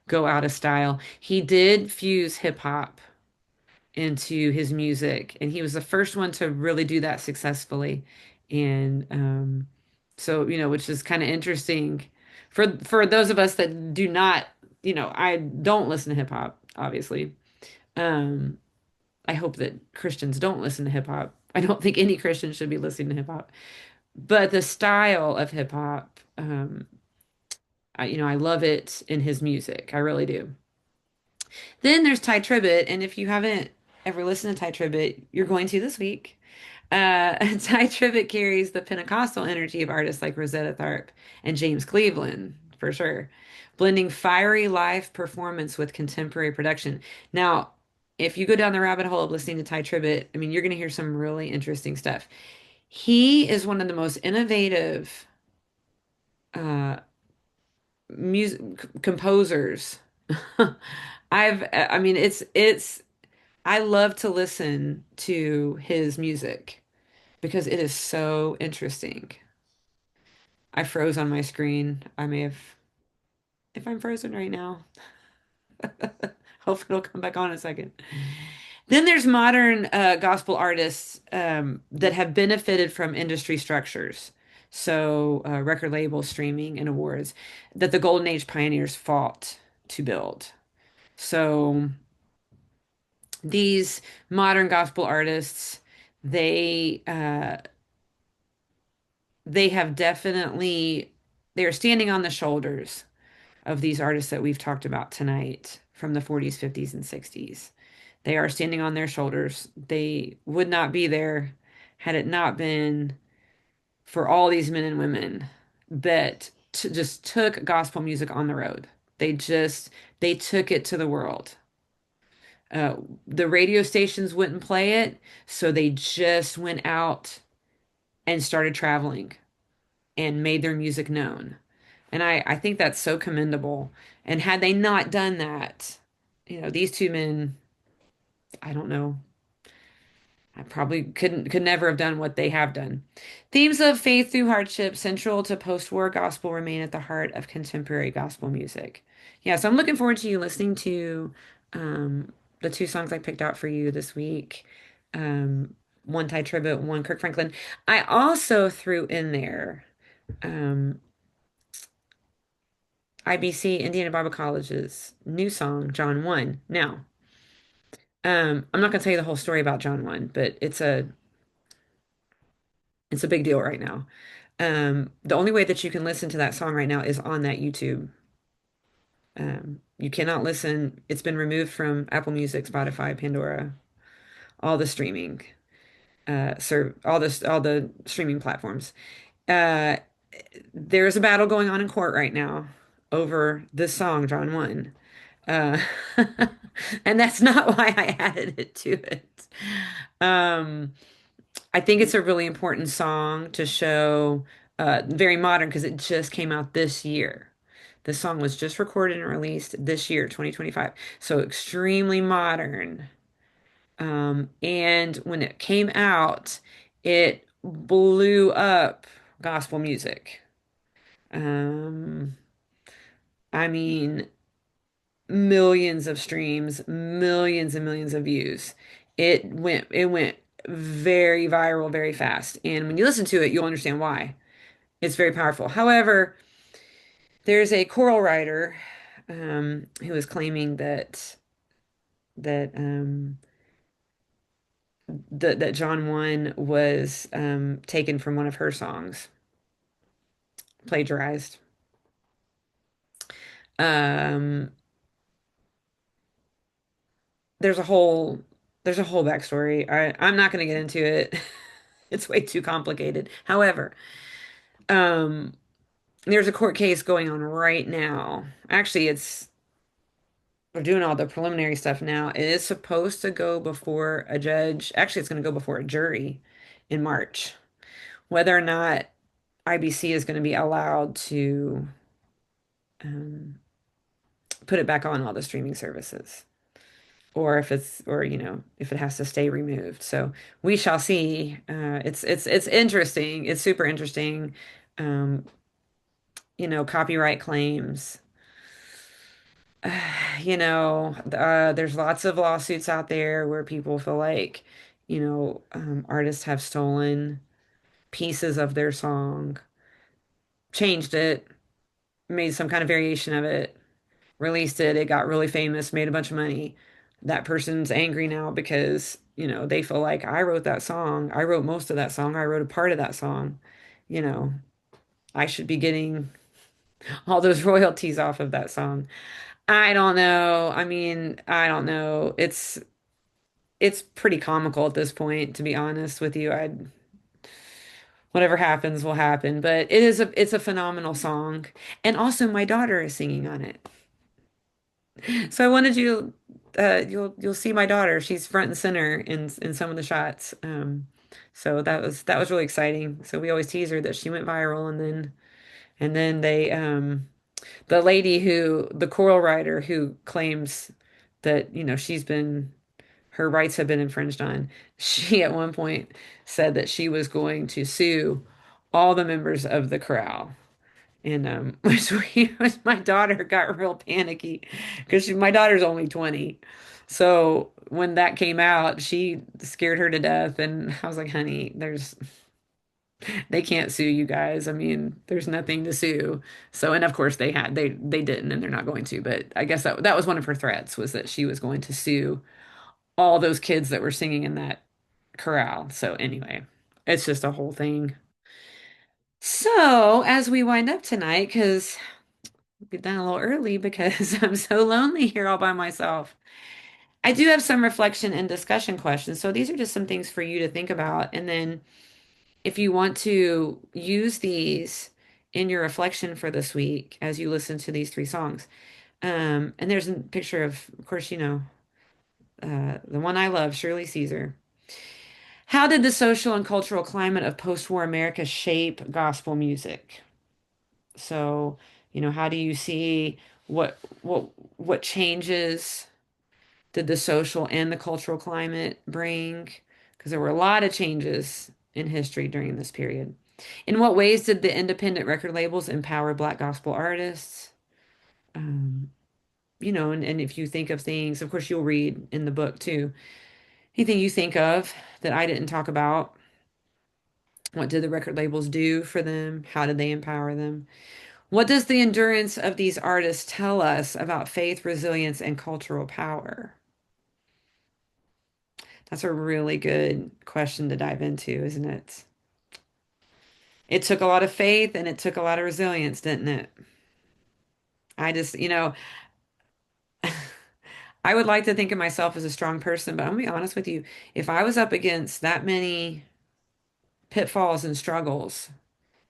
go out of style. He did fuse hip hop into his music, and he was the first one to really do that successfully. And so, which is kind of interesting for those of us that do not, I don't listen to hip hop, obviously. Um, I hope that Christians don't listen to hip hop. I don't think any Christian should be listening to hip hop. But the style of hip hop, I love it in his music. I really do. Then there's Ty Tribbett, and if you haven't ever listened to Ty Tribbett, you're going to this week. Ty Tribbett carries the Pentecostal energy of artists like Rosetta Tharpe and James Cleveland, for sure, blending fiery live performance with contemporary production. Now, if you go down the rabbit hole of listening to Ty Tribbett, I mean, you're going to hear some really interesting stuff. He is one of the most innovative uh, music composers. I mean, I love to listen to his music because it is so interesting. I froze on my screen. I may have, if I'm frozen right now, hopefully it'll come back on in a second. Then there's modern gospel artists that have benefited from industry structures. So, record labels, streaming, and awards that the Golden Age pioneers fought to build. So, these modern gospel artists, they uh, they have definitely they're standing on the shoulders of these artists that we've talked about tonight from the 40s, 50s, and 60s. They are standing on their shoulders. They would not be there had it not been for all these men and women that just took gospel music on the road. They took it to the world. Uh, the radio stations wouldn't play it, so they just went out and started traveling and made their music known. And I think that's so commendable. And had they not done that, these two men, I don't know, I probably could never have done what they have done. Themes of faith through hardship, central to post-war gospel, remain at the heart of contemporary gospel music. Yeah, so I'm looking forward to you listening to the two songs I picked out for you this week. Um, one Ty Tribbett, one Kirk Franklin. I also threw in there um, IBC, Indiana Bible College's new song, John 1. Now, I'm not going to tell you the whole story about John 1, but it's a big deal right now. The only way that you can listen to that song right now is on that YouTube. You cannot listen. It's been removed from Apple Music, Spotify, Pandora, all the streaming, all the streaming platforms. Uh, there's a battle going on in court right now over this song, John 1. Uh, and that's not why I added it to it. Um, I think it's a really important song to show, very modern because it just came out this year. The song was just recorded and released this year, 2025. So extremely modern. And when it came out, it blew up gospel music. Um, I mean, millions of streams, millions and millions of views. It went very viral very fast. And when you listen to it, you'll understand why. It's very powerful. However, there's a choral writer who is claiming that that John 1 was taken from one of her songs, plagiarized. Um, there's a whole there's a whole backstory. I'm not going to get into it. It's way too complicated. However, um, there's a court case going on right now. Actually, we're doing all the preliminary stuff now. It is supposed to go before a judge. Actually, it's going to go before a jury in March. Whether or not IBC is going to be allowed to um, put it back on all the streaming services, or if it has to stay removed. So we shall see. It's interesting. It's super interesting. Um, copyright claims. There's lots of lawsuits out there where people feel like, artists have stolen pieces of their song, changed it, made some kind of variation of it, released it. It got really famous, made a bunch of money. That person's angry now because, they feel like I wrote that song. I wrote most of that song. I wrote a part of that song. You know, I should be getting all those royalties off of that song. I don't know. I mean, I don't know. It's pretty comical at this point, to be honest with you. Whatever happens will happen, but it's a phenomenal song. And also my daughter is singing on it. So I wanted you you'll see my daughter. She's front and center in some of the shots. So that was really exciting. So we always tease her that she went viral, and then the choral writer who claims that, her rights have been infringed on. She at one point said that she was going to sue all the members of the chorale. And which my daughter got real panicky because my daughter's only 20. So when that came out, she scared her to death. And I was like, honey, they can't sue you guys. I mean, there's nothing to sue. So, and of course they didn't, and they're not going to. But I guess that was one of her threats, was that she was going to sue all those kids that were singing in that chorale. So anyway, it's just a whole thing. So as we wind up tonight, because we've done a little early because I'm so lonely here all by myself, I do have some reflection and discussion questions. So these are just some things for you to think about. And then if you want to use these in your reflection for this week as you listen to these three songs, and there's a picture of course, The one I love, Shirley Caesar. How did the social and cultural climate of post-war America shape gospel music? So, how do you see what changes did the social and the cultural climate bring? Because there were a lot of changes in history during this period. In what ways did the independent record labels empower Black gospel artists? Um, and if you think of things, of course, you'll read in the book too. Anything you think of that I didn't talk about, what did the record labels do for them? How did they empower them? What does the endurance of these artists tell us about faith, resilience, and cultural power? That's a really good question to dive into, isn't it? It took a lot of faith and it took a lot of resilience, didn't it? I just, I would like to think of myself as a strong person, but I'm gonna be honest with you. If I was up against that many pitfalls and struggles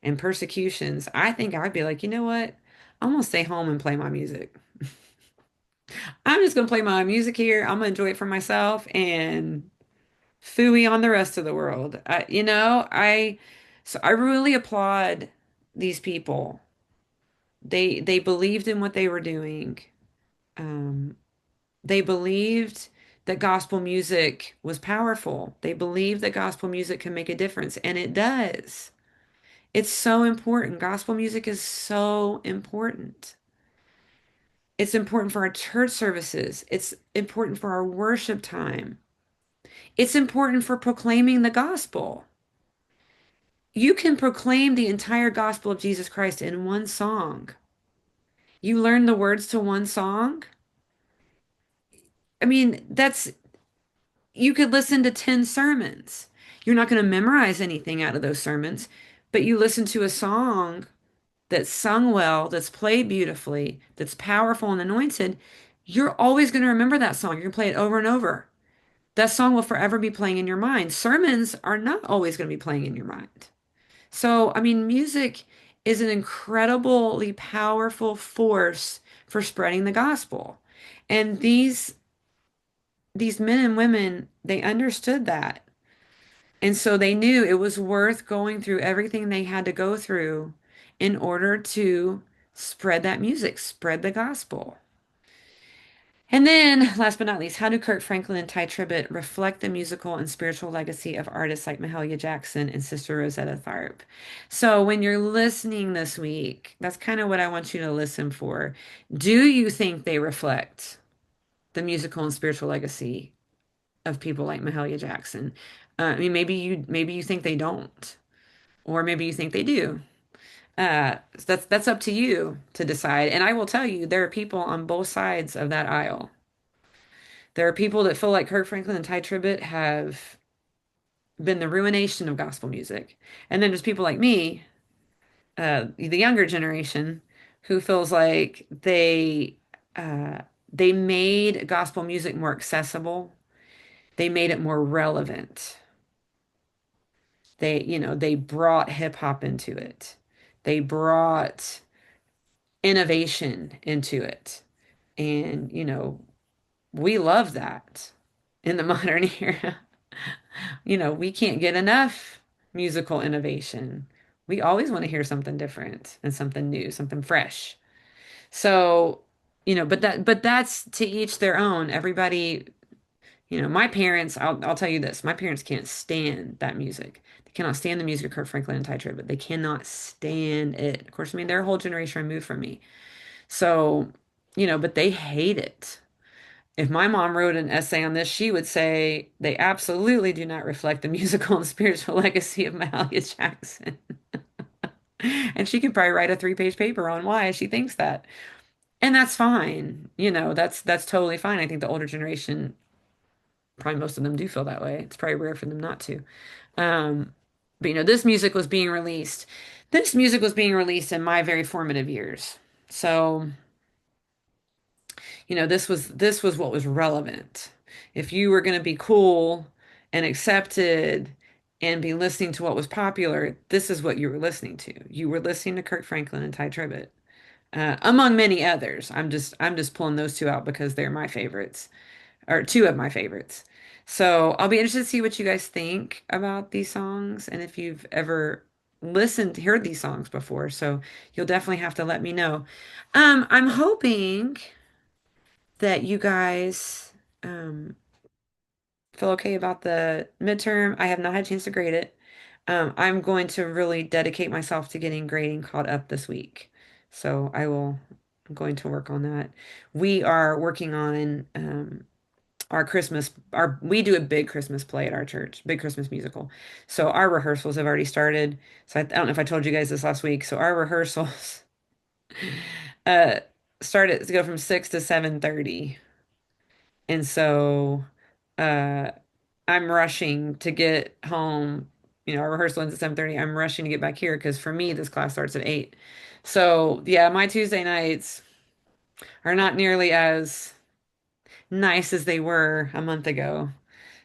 and persecutions, I think I'd be like, you know what? I'm gonna stay home and play my music. I'm just gonna play my music here. I'm gonna enjoy it for myself and phooey on the rest of the world. So I really applaud these people. They believed in what they were doing. Um, they believed that gospel music was powerful. They believed that gospel music can make a difference, and it does. It's so important. Gospel music is so important. It's important for our church services. It's important for our worship time. It's important for proclaiming the gospel. You can proclaim the entire gospel of Jesus Christ in one song. You learn the words to one song. I mean, you could listen to 10 sermons. You're not going to memorize anything out of those sermons, but you listen to a song that's sung well, that's played beautifully, that's powerful and anointed. You're always going to remember that song. You're going to play it over and over. That song will forever be playing in your mind. Sermons are not always going to be playing in your mind. So, I mean, music is an incredibly powerful force for spreading the gospel. And these men and women, they understood that. And so they knew it was worth going through everything they had to go through in order to spread that music, spread the gospel. And then, last but not least, how do Kirk Franklin and Ty Tribbett reflect the musical and spiritual legacy of artists like Mahalia Jackson and Sister Rosetta Tharpe? So, when you're listening this week, that's kind of what I want you to listen for. Do you think they reflect the musical and spiritual legacy of people like Mahalia Jackson? I mean, maybe you think they don't, or maybe you think they do. That's up to you to decide. And I will tell you, there are people on both sides of that aisle. There are people that feel like Kirk Franklin and Ty Tribbett have been the ruination of gospel music. And then there's people like me, the younger generation, who feels like they made gospel music more accessible. They made it more relevant. They brought hip hop into it. They brought innovation into it. And, we love that in the modern era. We can't get enough musical innovation. We always want to hear something different and something new, something fresh. So, but that's to each their own. Everybody, my parents, I'll tell you this, my parents can't stand that music. They cannot stand the music of Kirk Franklin and Ty Tribbett. They cannot stand it. Of course, I mean, their whole generation removed from me. So, but they hate it. If my mom wrote an essay on this, she would say they absolutely do not reflect the musical and spiritual legacy of Mahalia Jackson. And she could probably write a three-page paper on why she thinks that. And that's fine. That's totally fine. I think the older generation, probably most of them do feel that way. It's probably rare for them not to. But this music was being released. This music was being released in my very formative years. So this was what was relevant. If you were going to be cool and accepted and be listening to what was popular, this is what you were listening to. You were listening to Kirk Franklin and Ty Tribbett, among many others. I'm just pulling those two out because they're my favorites. or two of my favorites. So I'll be interested to see what you guys think about these songs and if you've ever heard these songs before. So you'll definitely have to let me know. I'm hoping that you guys um, feel okay about the midterm. I have not had a chance to grade it. I'm going to really dedicate myself to getting grading caught up this week. So I'm going to work on that. We are working on we do a big Christmas play at our church, big Christmas musical. So our rehearsals have already started. So I don't know if I told you guys this last week. So our rehearsals uh started to go from 6 to 7:30. And so uh I'm rushing to get home. Our rehearsal ends at 7:30. I'm rushing to get back here because for me this class starts at 8. So yeah, my Tuesday nights are not nearly as nice as they were a month ago.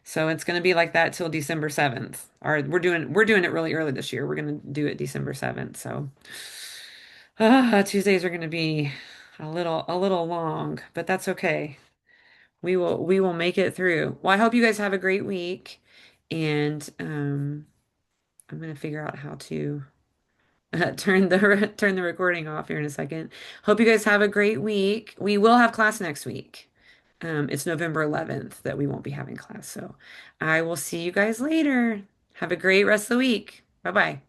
So it's going to be like that till December 7th. Or we're doing it really early this year. We're going to do it December 7th. So Tuesdays are going to be a little long, but that's okay. We will make it through. Well, I hope you guys have a great week, and I'm going to figure out how to turn the recording off here in a second. Hope you guys have a great week. We will have class next week. It's November 11th that we won't be having class. So I will see you guys later. Have a great rest of the week. Bye bye.